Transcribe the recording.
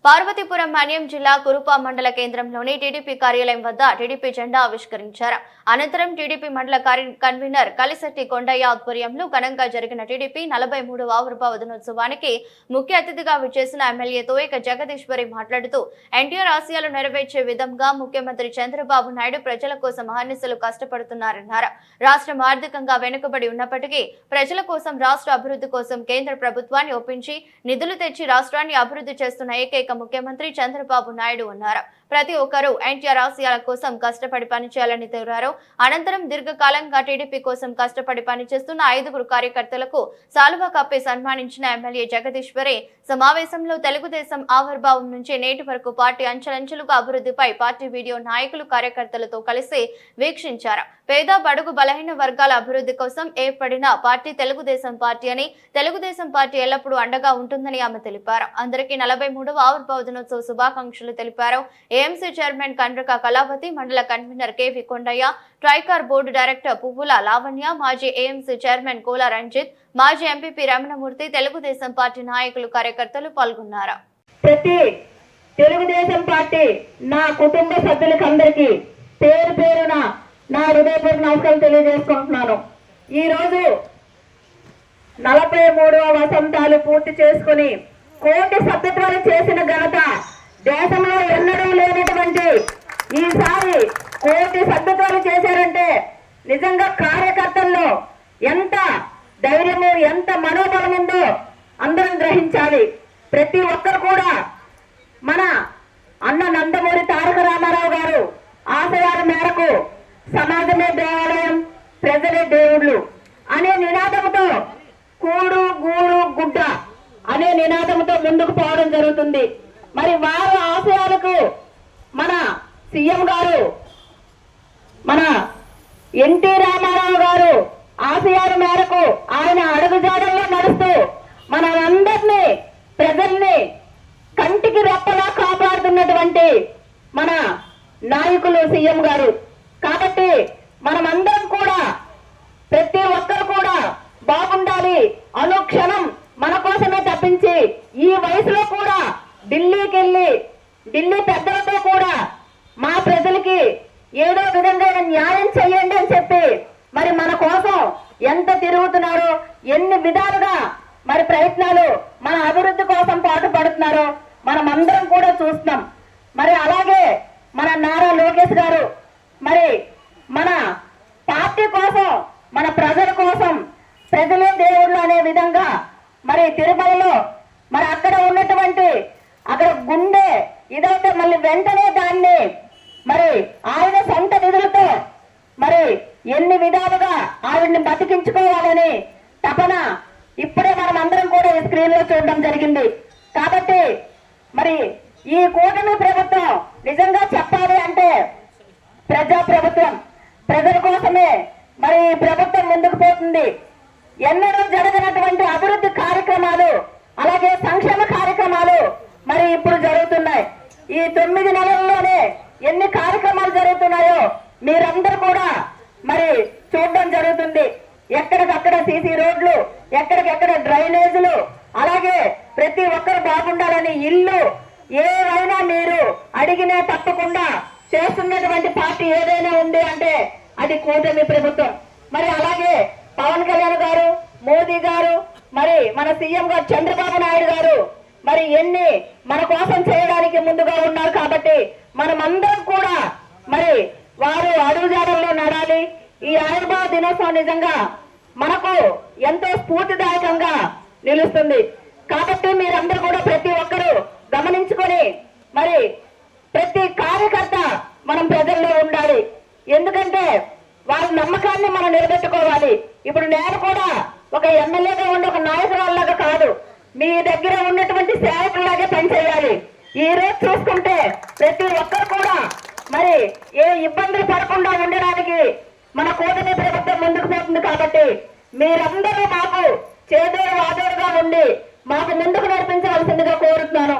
పార్వతీపురం మన్యం జిల్లా కురుపా మండల కేంద్రంలోని టీడీపీ కార్యాలయం వద్ద టీడీపీ జెండా ఆవిష్కరించారు. అనంతరం టీడీపీ మండల కన్వీనర్ కలిశెట్టి కొండయ్య ఆధ్వర్యంలో ఘనంగా జరిగిన టీడీపీ 43వ ఆవిర్భావ దినోత్సవానికి ముఖ్య అతిథిగా విచ్చేసిన ఎమ్మెల్యే తోయక జగదీశ్వరి మాట్లాడుతూ ఎన్టీఆర్ ఆశయాలు నెరవేర్చే విధంగా ముఖ్యమంత్రి చంద్రబాబు నాయుడు ప్రజల కోసం అహర్నిశలు కష్టపడుతున్నారన్నారు. రాష్ట్రం ఆర్థికంగా వెనుకబడి ఉన్నప్పటికీ ప్రజల కోసం, రాష్ట్ర అభివృద్ధి కోసం కేంద్ర ప్రభుత్వాన్ని ఒప్పించి నిధులు తెచ్చి రాష్ట్రాన్ని అభివృద్ధి చేస్తున్న ఏకైక ముఖ్యమంత్రి చంద్రబాబు నాయుడు ఉన్నారు. ప్రతి ఒక్కరూ ఎన్టీఆర్ ఆశయాల కోసం కష్టపడి పనిచేయాలని తెలిపారు. అనంతరం దీర్ఘకాలంగా టీడీపీ కోసం కష్టపడి పనిచేస్తున్న 5గురు కార్యకర్తలకు సాలువా కప్పి సన్మానించిన ఎమ్మెల్యే జగదీశ్వరి సమావేశంలో తెలుగుదేశం ఆవిర్భావం నుంచి నేటి వరకు పార్టీ అంచెలంచెలుగా అభివృద్ధిపై పార్టీ వీడియో నాయకులు, కార్యకర్తలతో కలిసి వీక్షించారు. పేద, బడుగు, బలహీన వర్గాల అభివృద్ధి కోసం ఏర్పడిన పార్టీ తెలుగుదేశం పార్టీ అని, తెలుగుదేశం పార్టీ ఎల్లప్పుడూ అండగా ఉంటుందని ఆమె తెలిపారు. అందరికీ 43వ ఆవిర్భావ దినోత్సవ శుభాకాంక్షలు తెలిపారు. ఏఎంసీ చైర్మన్ కండ్రక కళావతి, మండల convener K V Kondaiah, Tricor board director Puvvula Lavanya, మాజీ ఏఎంసీ చైర్మన్ కోల రంజిత్, మాజీ ఎంపీపీ రమణమూర్తి, తెలుగుదేశం పార్టీ నాయకులు, కార్యకర్తలు పాల్గొన్నారు. ప్రతి తెలుగుదేశం పార్టీ నా కుటుంబ సభ్యులకందరికీ పేరు పేరున నా హృదయపూర్వక నమస్కారాలు తెలియజేసుకుంటున్నాను. ఈరోజు 43వ వసంతాలు పూర్తి చేసుకుని కోటి సభ్యత్వాలు చేసిన ఘనత దేశంలో ఎన్నడూ లేనటువంటి ఈసారి కోటి సభ్యత్వాలు చేశారంటే నిజంగా కార్యకర్తల్లో ఎంత ధైర్యము, ఎంత మనోబలం ఉందో అందరం గ్రహించాలి. ప్రతి ఒక్కరు కూడా మన అన్న నందమూరి తారక రామారావు గారు ఆశయాల మేరకు సమాజమే దేవాలయం, ప్రజలే దేవుళ్ళు అనే నినాదంతో కూడు, గూడు, గుడ్డ అనే నినాదంతో ముందుకు పోవడం జరుగుతుంది. మరి వారి ఆశయాలకు మన సీఎం గారు, మన ఎన్టీ రామారావు గారు ఆశయాల మేరకు ఆయన అడుగుజాడల్లో నడుస్తూ మనందరినీ, ప్రజల్ని కంటికి రెప్పలా కాపాడుతున్నటువంటి మన నాయకులు సీఎం గారు. కాబట్టి మనమందరం కూడా, ప్రతి ఒక్కరు కూడా బాగుండాలి. అనుక్షణం మన కోసమే తప్పించి ఈ వయసులో కూడా ఢిల్లీకి వెళ్ళి ఢిల్లీ పెద్దలతో కూడా మా ప్రజలకి ఏదో విధంగా న్యాయం చేయండి అని చెప్పి మరి మన కోసం ఎంత తిరుగుతున్నారో, ఎన్ని విధాలుగా మరి ప్రయత్నాలు మన అభివృద్ధి కోసం పాటు పడుతున్నారో మనమందరం కూడా చూస్తున్నాం. మరి అలాగే మన నారా లోకేష్ గారు మరి మన పార్టీ కోసం, మన ప్రజల కోసం, ప్రజలే దేవుళ్ళు అనే విధంగా మరి తిరుమలలో మరి అక్కడ ఉన్నటువంటి అక్కడ గుండె ఇదైతే మళ్ళీ వెంటనే దాన్ని మరి ఆయన సొంత నిధులతో మరి ఎన్ని విధాలుగా ఆవిడ్ని బతికించుకోవాలని తపన ఇప్పుడే మనం అందరం కూడా ఈ స్క్రీన్ లో చూడడం జరిగింది. కాబట్టి మరి ఈ కూటమి ప్రభుత్వం నిజంగా చెప్పాలి అంటే ప్రజా ప్రభుత్వం, ప్రజల కోసమే మరి ఈ ప్రభుత్వం ముందుకు పోతుంది. ఎన్నడూ జరగనటువంటి అభివృద్ధి కార్యక్రమాలు, అలాగే సంక్షేమ కార్యక్రమాలు మరి ఇప్పుడు జరుగుతున్నాయి. ఈ 9 నెలల్లోనే ఎన్ని కార్యక్రమాలు జరుగుతున్నాయో మీరందరూ కూడా మరి చూడడం జరుగుతుంది. ఎక్కడికక్కడ సీసీ రోడ్లు, ఎక్కడికెక్కడ డ్రైనేజీలు, అలాగే ప్రతి ఒక్కరు బాగుండాలని ఇల్లు ఏవైనా మీరు అడిగినా తప్పకుండా చేస్తున్నటువంటి పార్టీ ఏదైనా ఉంది అంటే అది కూటమి ప్రభుత్వం. మరి అలాగే పవన్ కళ్యాణ్ గారు, మోదీ గారు, మరి మన సీఎం గారు చంద్రబాబు నాయుడు గారు మరి ఎన్ని మన కోసం చేయడానికి ముందుగా ఉన్నారు. కాబట్టి మనమందరం కూడా మరి వారు అడుగుజాడల్లో నడాలి. ఈ ఆవిర్భావ దినోత్సవం నిజంగా మనకు ఎంతో స్ఫూర్తిదాయకంగా నిలుస్తుంది. కాబట్టి మీరందరూ కూడా ప్రతి ఒక్కరూ గమనించుకొని మరి ప్రతి కార్యకర్త మనం ప్రజల్లో ఉండాలి. ఎందుకంటే వాళ్ళ నమ్మకాన్ని మనం నిలబెట్టుకోవాలి. ఇప్పుడు నేను కూడా ఒక ఎమ్మెల్యేగా ఉండి ఒక నాయకురాల్లాగా కాదు, మీ దగ్గర ఉన్నటువంటి సేవకుల్లాగే పనిచేయాలి. ఈ రోజు చూసుకుంటే ప్రతి ఒక్కరు కూడా మరి ఏ ఇబ్బందులు పడకుండా ఉండడానికి మన కూటమి ప్రభుత్వం ముందుకు పోతుంది. కాబట్టి మీరందరూ మాకు చేదోడు వాదోడుగా ఉండి మాకు ముందుకు నడిపించవలసిందిగా కోరుతున్నాను.